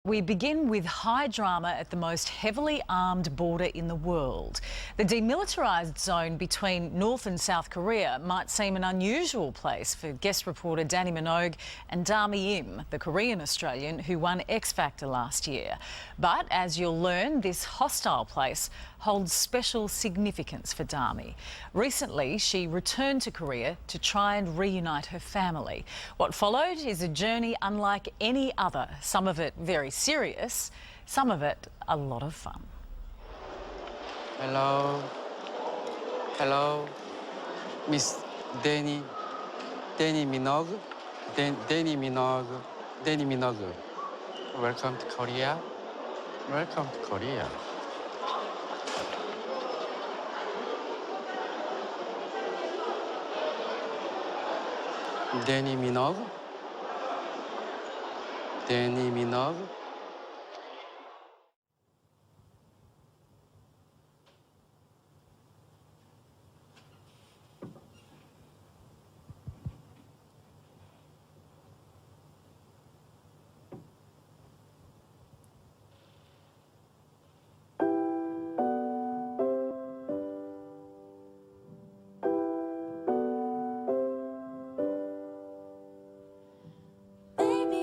We begin with high drama at the most heavily armed border in the world. The demilitarised zone between North and South Korea might seem an unusual place for guest reporter Dannii Minogue and Dami Im, the Korean Australian who won X Factor last year. But as you'll learn, this hostile place holds special significance for Dami. Recently, she returned to Korea to try and reunite her family. What followed is a journey unlike any other, some of it very serious, some of it a lot of fun. Hello. Hello. Miss Dannii Minogue. Dannii Minogue. Welcome to Korea. Welcome to Korea. Dannii Minogue. Dannii Minogue.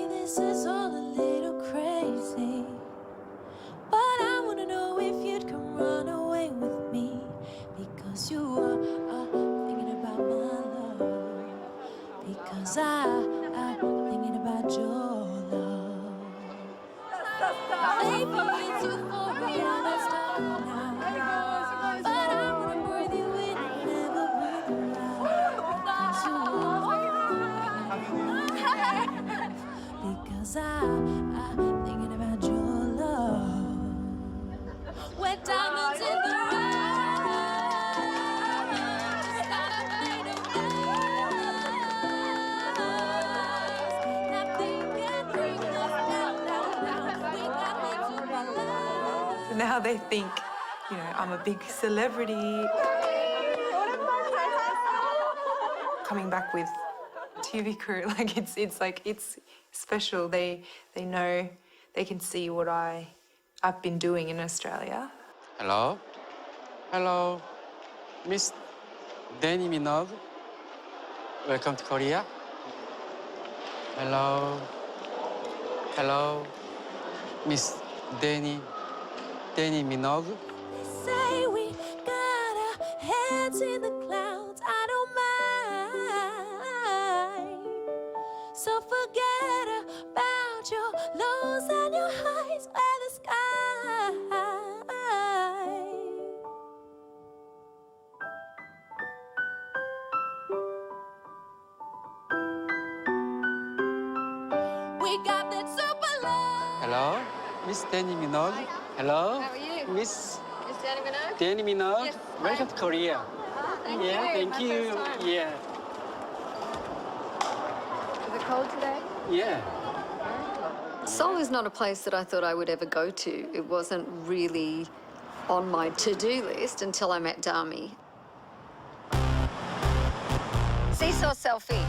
This is all a little crazy, but I wanna know if you'd come run away with me, because you are thinking about my love, because I'm thinking about your love. Maybe it's euphoria that's stop now, but I wanna breathe you in and never breathe you out, because I'm thinking about your love. We're diamonds in the rough. Made of glass. Nothing can bring us down. We got to love. Now they think, I'm a big celebrity. Coming back with TV crew, it's special. They know, they can see what I've been doing in Australia. Hello. Hello. Miss Dannii Minogue. Welcome to Korea. Hello. Hello. Miss Dannii Minogue. They say we got our heads in the clouds. I don't mind. So forget about your lows and your highs where the sky. We got that super love. Hello. Miss Dannii Minogue. Hello. How are you? Miss Dannii Minogue? Dannii Minogue. Yes. Welcome to Korea. Thank Yeah, you. thank My you. first time. Yeah. Is it cold today? Yeah. Seoul is not a place that I thought I would ever go to. It wasn't really on my to-do list until I met Dami. Seesaw selfie.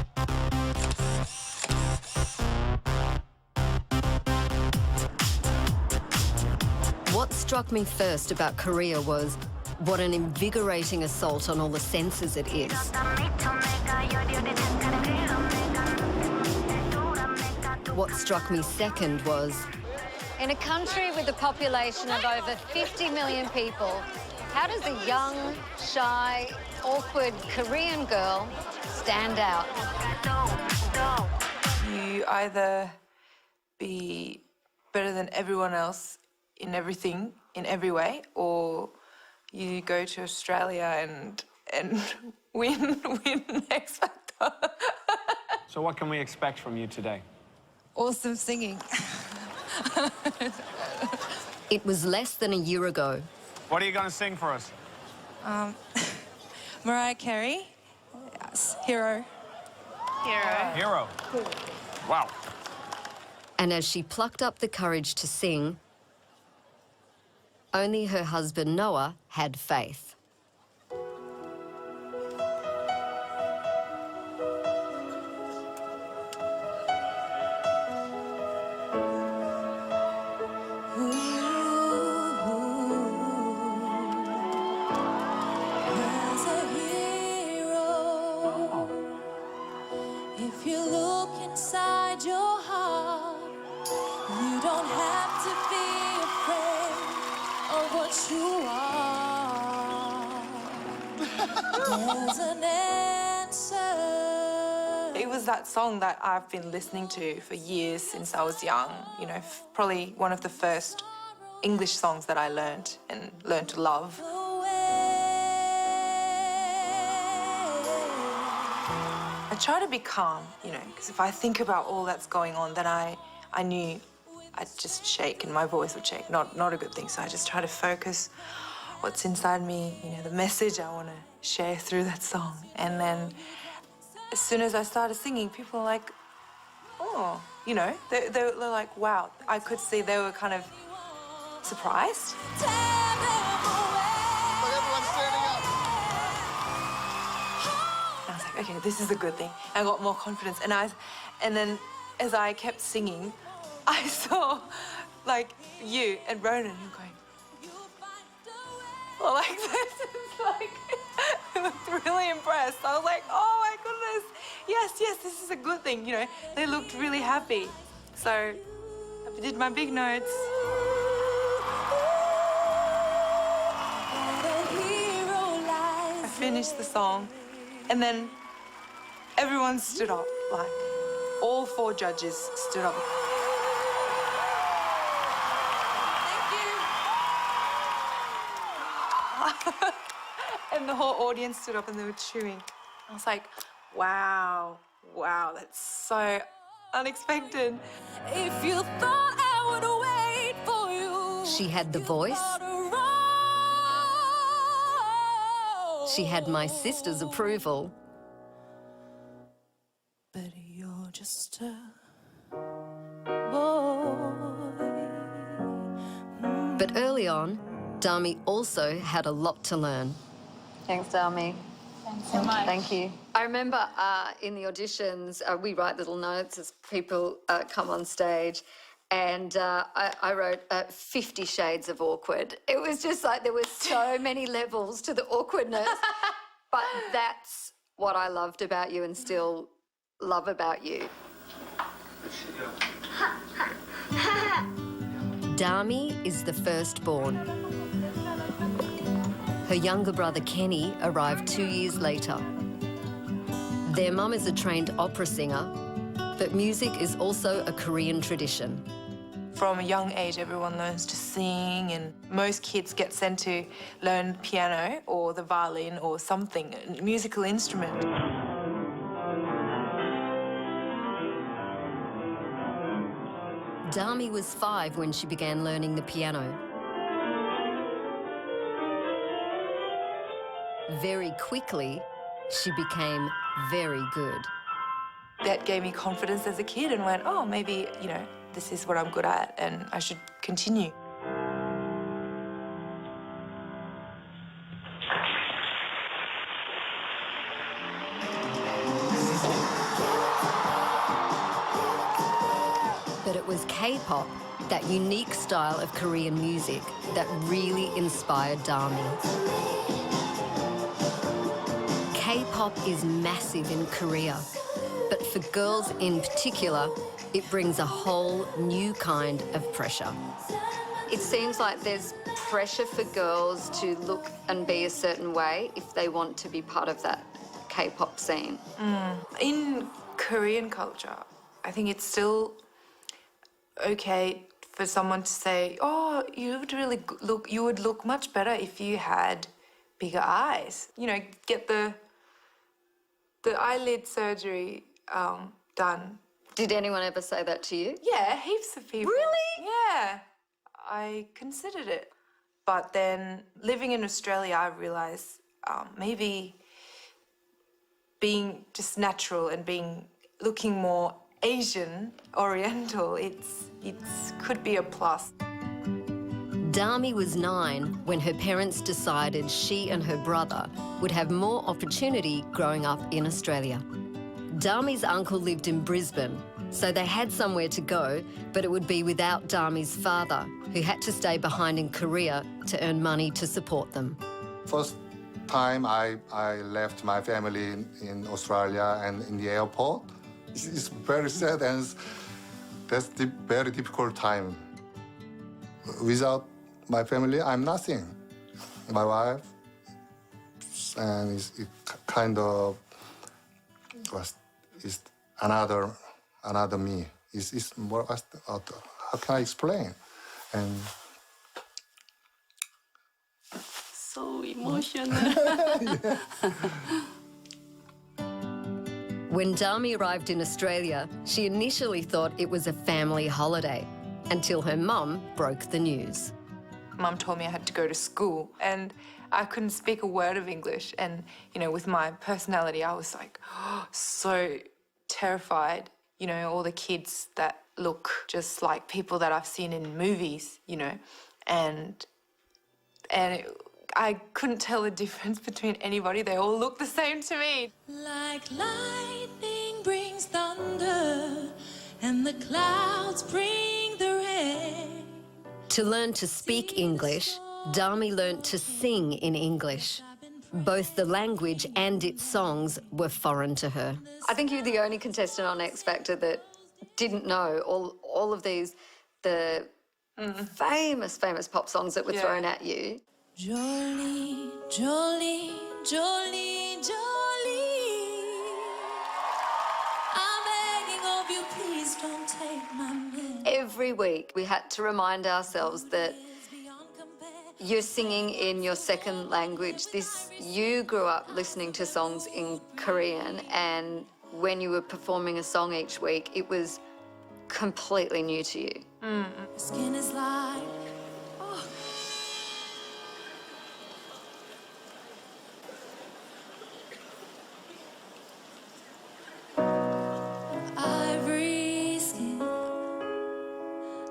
What struck me first about Korea was what an invigorating assault on all the senses it is. What struck me second was, in a country with a population of over 50 million people, how does a young, shy, awkward Korean girl stand out? You either be better than everyone else in everything, in every way, or you go to Australia and win X Factor. So what can we expect from you today? Awesome singing. It was less than a year ago. What are you going to sing for us? Mariah Carey, Hero. Hero. Wow. And as she plucked up the courage to sing, only her husband Noah had faith. You don't have to be afraid of what you are. There's an answer. It was that song that I've been listening to for years since I was young. You know, probably one of the first English songs that I learned to love. I try to be calm, you know, because if I think about all that's going on, then I knew I'd just shake and my voice would shake. Not a good thing. So I just try to focus what's inside me, you know, the message I want to share through that song. And then as soon as I started singing, people were like, oh, you know, they're like, wow. I could see they were kind of surprised. But everyone's standing up. I was like, okay, this is a good thing. I got more confidence. And then as I kept singing, I saw like you and Ronan going, well, like this is like, I looked really impressed. I was like, oh my goodness, yes, this is a good thing, you know. They looked really happy. So I did my big notes. I finished the song, and then everyone stood up, like all 4 judges stood up. And the whole audience stood up and they were cheering. I was like, wow, that's so unexpected. If you thought I would wait for you. She had the voice. She had my sister's approval. But you're just a boy. But early on, Dami also had a lot to learn. Thanks, Dami. Thanks so much. Thank you. I remember in the auditions, we write little notes as people come on stage, and I wrote 50 Shades of Awkward. It was just like there were so many levels to the awkwardness, but that's what I loved about you and still love about you. Dami is the firstborn. Her younger brother Kenny arrived 2 years later. Their mum is a trained opera singer, but music is also a Korean tradition. From a young age, everyone learns to sing, and most kids get sent to learn piano or the violin or something, a musical instrument. Dami was 5 when she began learning the piano. Very quickly, she became very good. That gave me confidence as a kid and went, oh, maybe, you know, this is what I'm good at and I should continue. But it was K-pop, that unique style of Korean music, that really inspired Dami. K-pop is massive in Korea, but for girls in particular, it brings a whole new kind of pressure. It seems like there's pressure for girls to look and be a certain way if they want to be part of that K-pop scene. In Korean culture, I think it's still okay for someone to say, oh, you would look much better if you had bigger eyes. You know, get the eyelid surgery done. Did anyone ever say that to you? Yeah, heaps of people. Really? Yeah, I considered it. But then living in Australia, I realised maybe being just natural and looking more Asian, Oriental, it could be a plus. Dami was 9 when her parents decided she and her brother would have more opportunity growing up in Australia. Dami's uncle lived in Brisbane, so they had somewhere to go, but it would be without Dami's father, who had to stay behind in Korea to earn money to support them. First time I left my family in Australia and in the airport, it's very sad, and that's the very difficult time. Without my family, I'm nothing. My wife, and it kind of is another me. It's more. How can I explain? And so emotional. When Dami arrived in Australia, she initially thought it was a family holiday until her mum broke the news. Mum told me I had to go to school and I couldn't speak a word of English. And, you know, with my personality, I was like, so terrified. You know, all the kids that look just like people that I've seen in movies, you know, and I couldn't tell the difference between anybody. They all look the same to me. Like lightning brings thunder, and the clouds bring the rain. To learn to speak English, Dami learnt to sing in English. Both the language and its songs were foreign to her. I think you're the only contestant on X Factor that didn't know all of these, the famous pop songs that were thrown at you. Jolene, Jolene, Jolene, Jolene. I'm begging of you, please don't take my man. Every week we had to remind ourselves that you're singing in your second language. You grew up listening to songs in Korean, and when you were performing a song each week, it was completely new to you. Skin is like, ivory skin,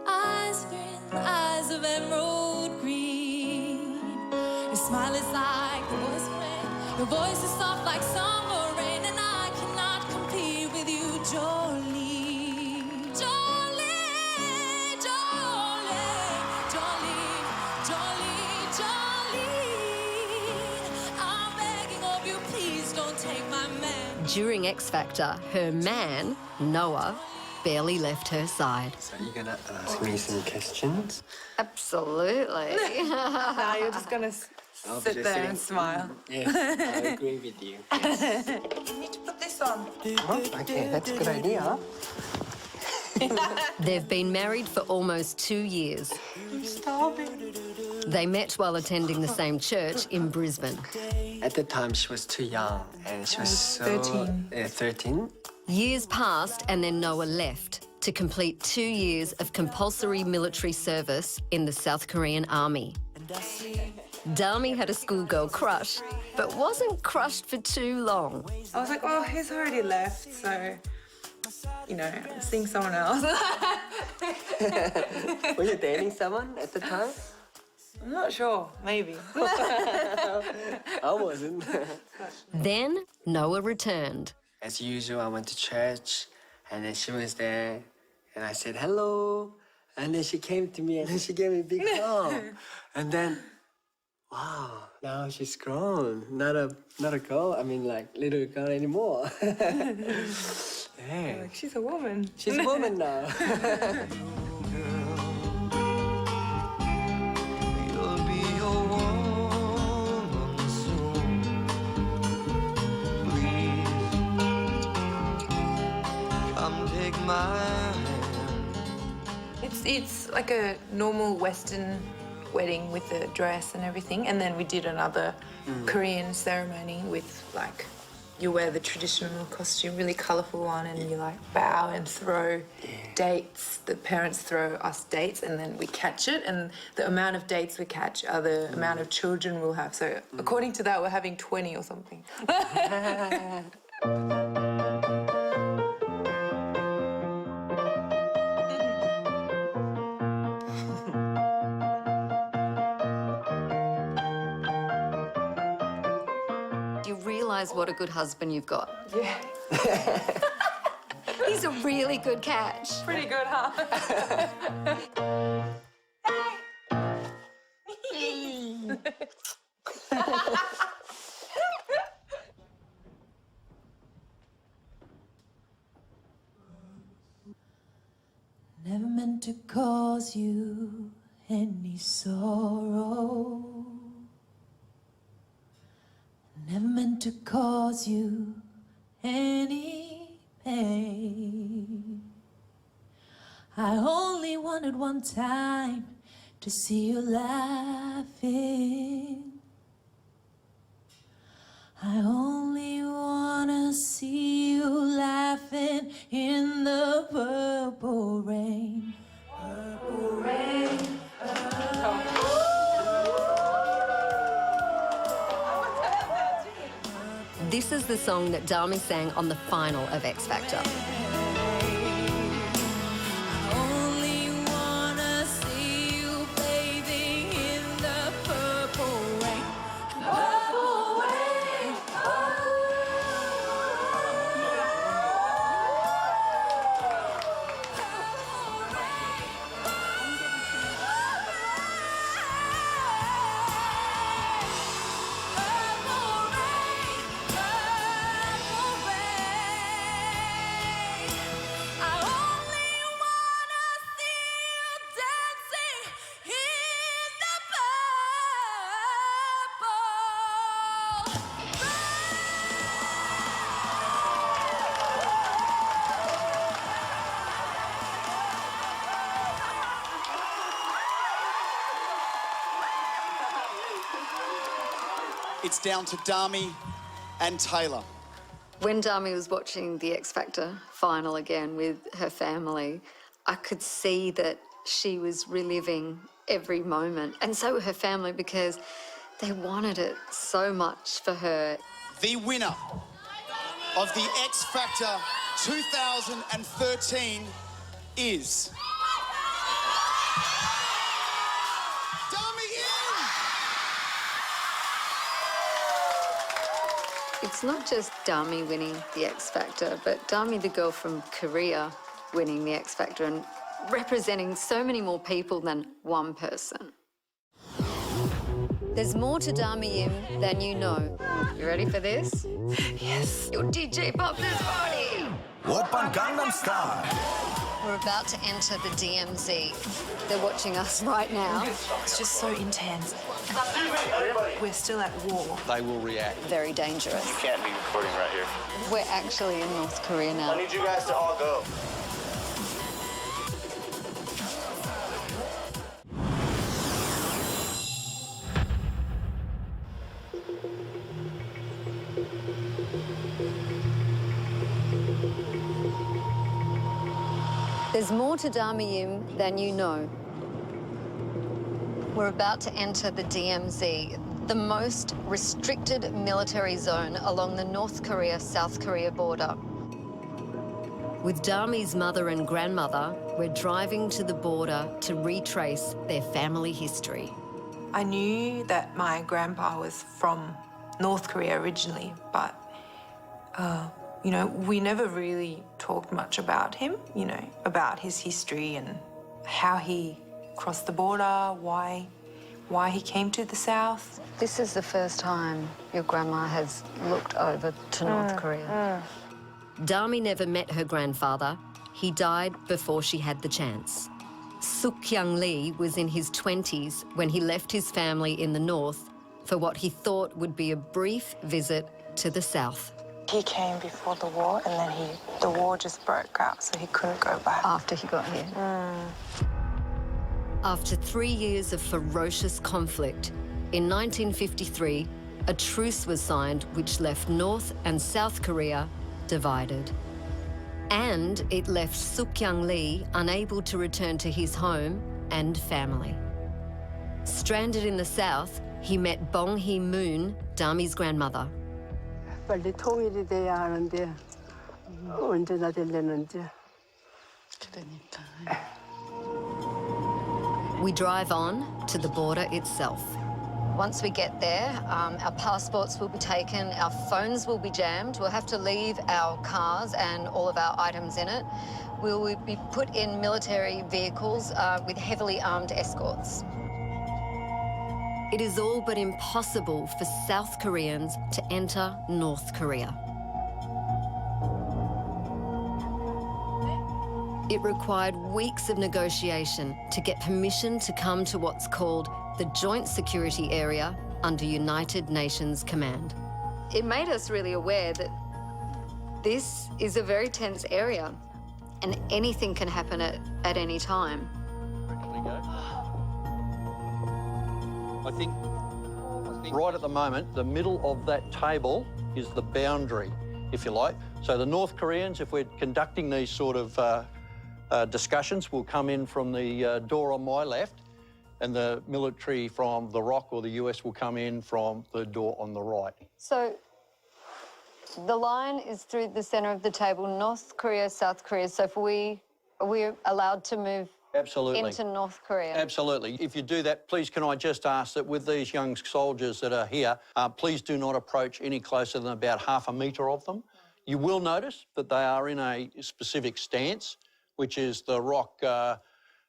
eyes green, eyes of emerald green. Your smile is like the voice of rain. Your voice is soft like summer rain, and I cannot compete with you, Jolene. Jolene, Jolene, Jolene, Jolene, Jolene. I'm begging of you, please don't take my man. During X Factor, her man, Noah, barely left her side. So you're gonna ask me some questions? Absolutely. Now you're just gonna I'll sit just there sitting. and smile. Yes, I agree with you. Yes. You need to put this on. Oh, okay, that's a good idea. They've been married for almost 2 years. Stop it. They met while attending the same church in Brisbane. At the time, she was too young, and she was so 13. 13. Years passed and then Noah left to complete 2 years of compulsory military service in the South Korean army. Dami had a schoolgirl crush, but wasn't crushed for too long. I was like, oh, he's already left, so, you know, seeing someone else. Were you dating someone at the time? I'm not sure, maybe. I wasn't. Then Noah returned. As usual, I went to church, and then she was there, and I said hello, and then she came to me, and then she gave me a big hug, and then, wow, now she's grown, not a girl. I mean, like little girl anymore. Yeah, Like, she's a woman. she's a woman now. You'll be a woman soon. Please come take my hand. It's like a normal Western wedding with the dress and everything, and then we did another Korean ceremony with, like, you wear the traditional costume, really colourful one, and you like bow and throw dates. The parents throw us dates, and then we catch it, and the amount of dates we catch are the amount of children we'll have. So according to that, we're having 20 or something. You realise what a good husband you've got. Yeah, He's a really good catch. pretty good, huh? you any sorrow. Never meant to cause you any pain. I only wanted one time to see you laughing. I only wanna see you laughing in the purple rain. Purple rain. This is the song that Dami sang on the final of X Factor. Only wanna see you bathing in the purple rain. Purple rain. I only wanna see you dancing in the It's down to Dami and Taylor. When Dami was watching the X Factor final again with her family, I could see that she was reliving every moment. And so were her family, because they wanted it so much for her. The winner of the X Factor 2013 is Dami Im! It's not just Dami winning the X Factor, but Dami, the girl from Korea, winning the X Factor and representing so many more people than one person. There's more to Dami Im than you know. You ready for this? Yes. Your DJ popped his body. Oppan Gangnam Style. We're about to enter the DMZ. They're watching us right now. It's just so intense. We're still at war. They will react. Very dangerous. You can't be recording right here. We're actually in North Korea now. I need you guys to all go. There's more to Dami Im than you know. We're about to enter the DMZ, the most restricted military zone along the North Korea-South Korea border. With Dami's mother and grandmother, we're driving to the border to retrace their family history. I knew that my grandpa was from North Korea originally, but, you know, we never really talked much about him, you know, about his history and how he crossed the border, why he came to the South. This is the first time your grandma has looked over to North Korea. Dami never met her grandfather. He died before she had the chance. Suk-kyung Lee was in his 20s when he left his family in the north for what he thought would be a brief visit to the south. He came before the war, and then the war just broke out, so he couldn't go back. After he got here. After 3 years of ferocious conflict, in 1953, a truce was signed which left North and South Korea divided. And it left Suk-kyung Lee unable to return to his home and family. Stranded in the south, he met Bong Hee-moon, Dami's grandmother. 빨리 통일이 돼야 하는데 언제나 되려는지. 그러니까. We drive on to the border itself. Once we get there, our passports will be taken, our phones will be jammed, we'll have to leave our cars and all of our items in it. We'll be put in military vehicles with heavily armed escorts. It is all but impossible for South Koreans to enter North Korea. It required weeks of negotiation to get permission to come to what's called the Joint Security Area under United Nations Command. It made us really aware that this is a very tense area and anything can happen at any time. I think right at the moment, the middle of that table is the boundary, if you like. So the North Koreans, if we're conducting these sort of discussions, will come in from the door on my left, and the military from the ROC or the US will come in from the door on the right. So the line is through the centre of the table, North Korea, South Korea. So are we allowed to move Absolutely. into North Korea? Absolutely. If you do that, please can I just ask that with these young soldiers that are here, please do not approach any closer than about half a metre of them. You will notice that they are in a specific stance, which is the ROC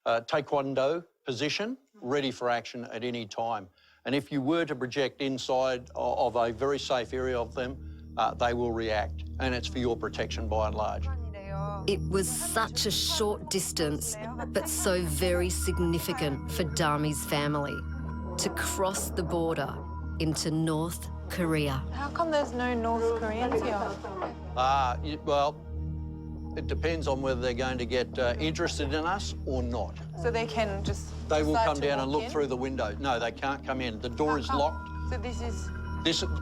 taekwondo position, ready for action at any time. And if you were to project inside of a very safe area of them, they will react, and it's for your protection by and large. It was such a short distance, but so very significant for Dami's family to cross the border into North Korea. How come there's no North Koreans here? Well, it depends on whether they're going to get interested in us or not. So they can just They will decide come to down and walk look in? through the window. No, they can't come in. The door is locked. So this is...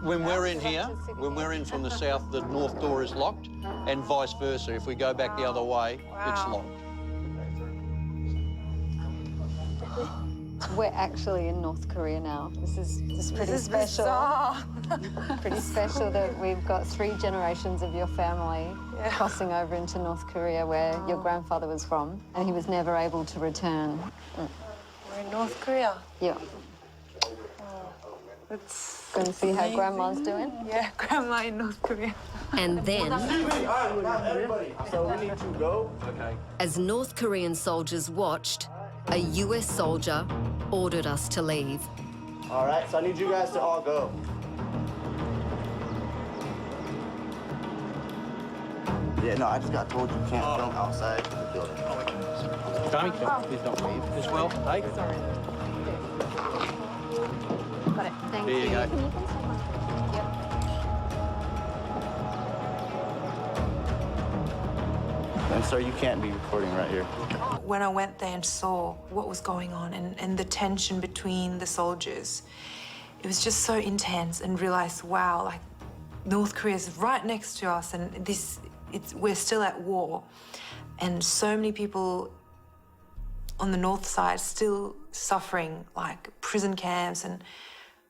When we're in here, when we're in from the south, the north door is locked, and vice versa. If we go back the other way, it's locked. We're actually in North Korea now. This is pretty special. Pretty special that we've got 3 generations of your family crossing over into North Korea, where your grandfather was from, and he was never able to return. We're in North Korea. Yeah. It's Going to see how Grandma's doing? Yeah, Grandma in North Korea. And then, So we need to go. Okay. as North Korean soldiers watched, a US soldier ordered us to leave. All right, so I need you guys to all go. Yeah, no, I just got told you can't film outside the building. Dami, please don't leave as well. Hey? Got it. Thank There you go. And sir, you can't be recording right here. When I went there and saw what was going on and the tension between the soldiers, it was just so intense, and realized, wow, like North Korea is right next to us, and we're still at war, and so many people on the north side still suffering, like prison camps, and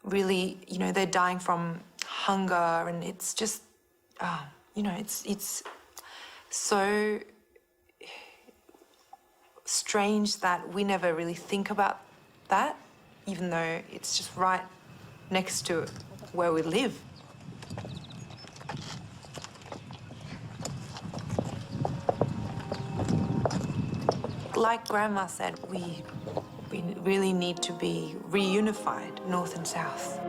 really, you know, they're dying from hunger, and it's just, you know, it's so strange that we never really think about that, even though it's just right next to where we live. Like Grandma said, we really need to be reunified, North and South.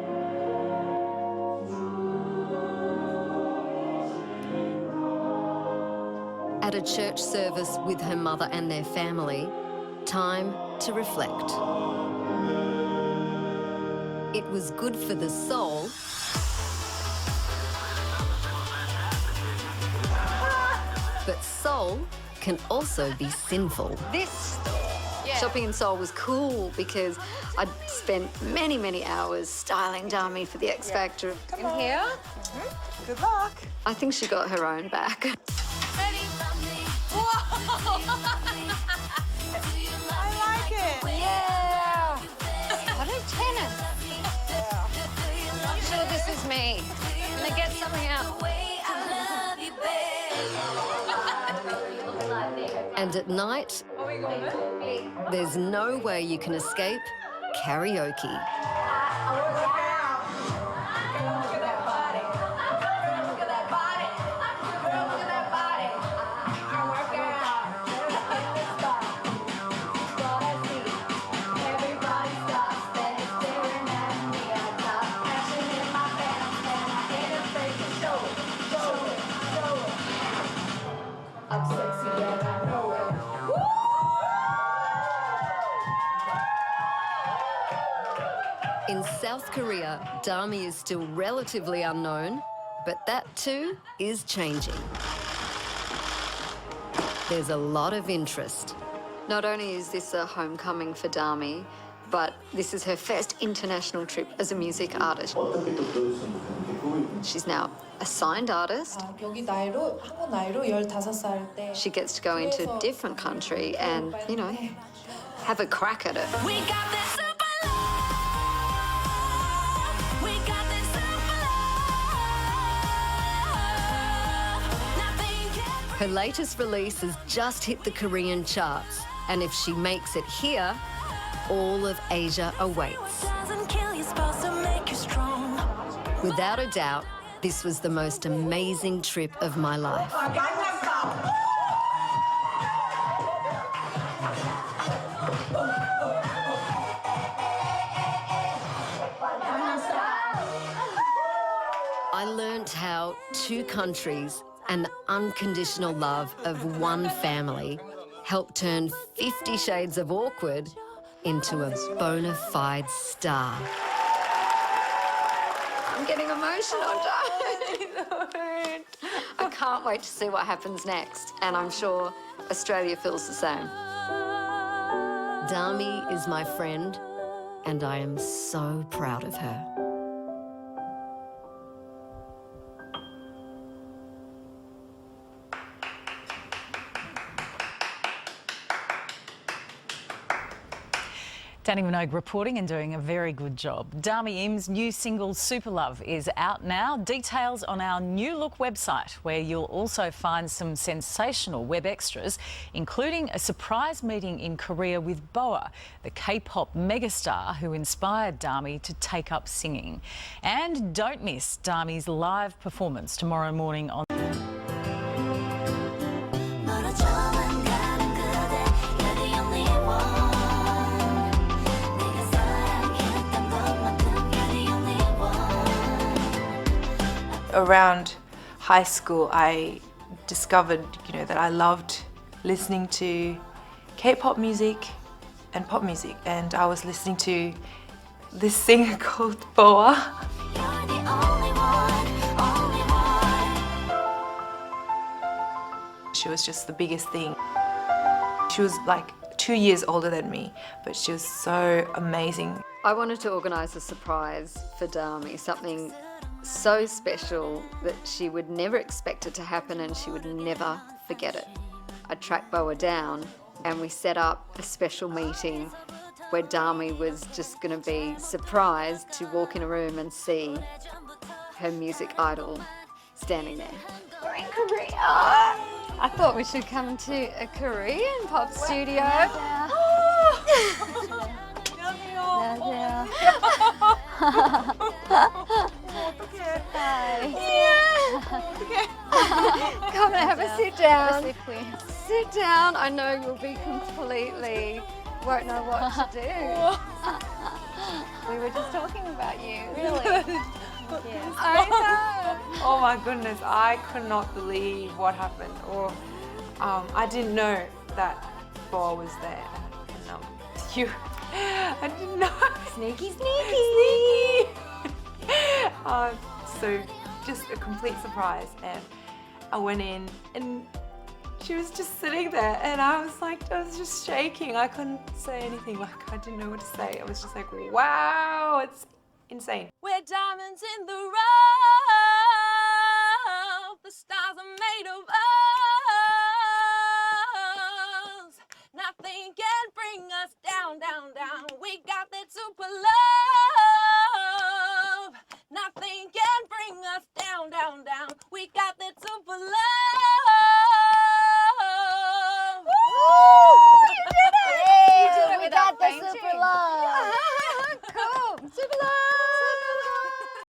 At a church service with her mother and their family, time to reflect. It was good for the soul, but soul can also be sinful. This shopping in Seoul was cool because I'd spent many, many hours styling Dami for the X Factor. In here? Good luck. I think she got her own back. I like it. Yeah! I do tennis. I'm sure this is me. I'm gonna get something out. And at night, there's no way you can escape karaoke. In South Korea, Dami is still relatively unknown, but that too is changing. There's a lot of interest. Not only is this a homecoming for Dami, but this is her first international trip as a music artist. She's now a signed artist. 여기 나이로 한국 나이로 15살 때 She gets to go into a different country and, you know, have a crack at it. We got this super love. We got this super love. Nothing can Her latest release has just hit the Korean charts, and if she makes it here, all of Asia awaits. doesn't kill you, supposed to make you strong. Without a doubt, this was the most amazing trip of my life. I learnt how 2 countries and the unconditional love of one family helped turn 50 Shades of Awkward into a bona fide star. I'm getting emotional, darling. I can't wait to see what happens next, and I'm sure Australia feels the same. Dami is my friend, and I am so proud of her. Dannii Minogue reporting and doing a very good job. Dami Im's new single Super Love is out now. Details on our new look website, where you'll also find some sensational web extras, including a surprise meeting in Korea with Boa, the K-pop megastar who inspired Dami to take up singing. And don't miss Dami's live performance tomorrow morning on 멀어져만 가는 그대, you're the only one. 내가 사랑했던 것만큼 you're the only one. around high school, I discovered, that I loved listening to K-pop music and pop music, and I was listening to this singer called Boa. You're the only one, only one. She was just the biggest thing. She was like 2 years older than me, but she was so amazing. I wanted to organise a surprise for Dami, something so special that she would never expect it to happen and she would never forget it. I tracked Boa down and we set up a special meeting where Dami was just going to be surprised to walk in a room and see her music idol standing there. We're in Korea! I thought we should come to a Korean pop studio. Come and have a sit down. Sit down. I know you'll be completely won't know what to do. We were just talking about you. Really? Yes. I know. Oh my goodness, I could not believe what happened. Or I didn't know that Boa was there. And I didn't know. Sneaky, Sneaky. So just a complete surprise, and I went in and she was just sitting there, and I was just shaking. I couldn't say anything. I didn't know what to say. I was just like, wow, it's insane. We're diamonds in the rough. The stars are made of us.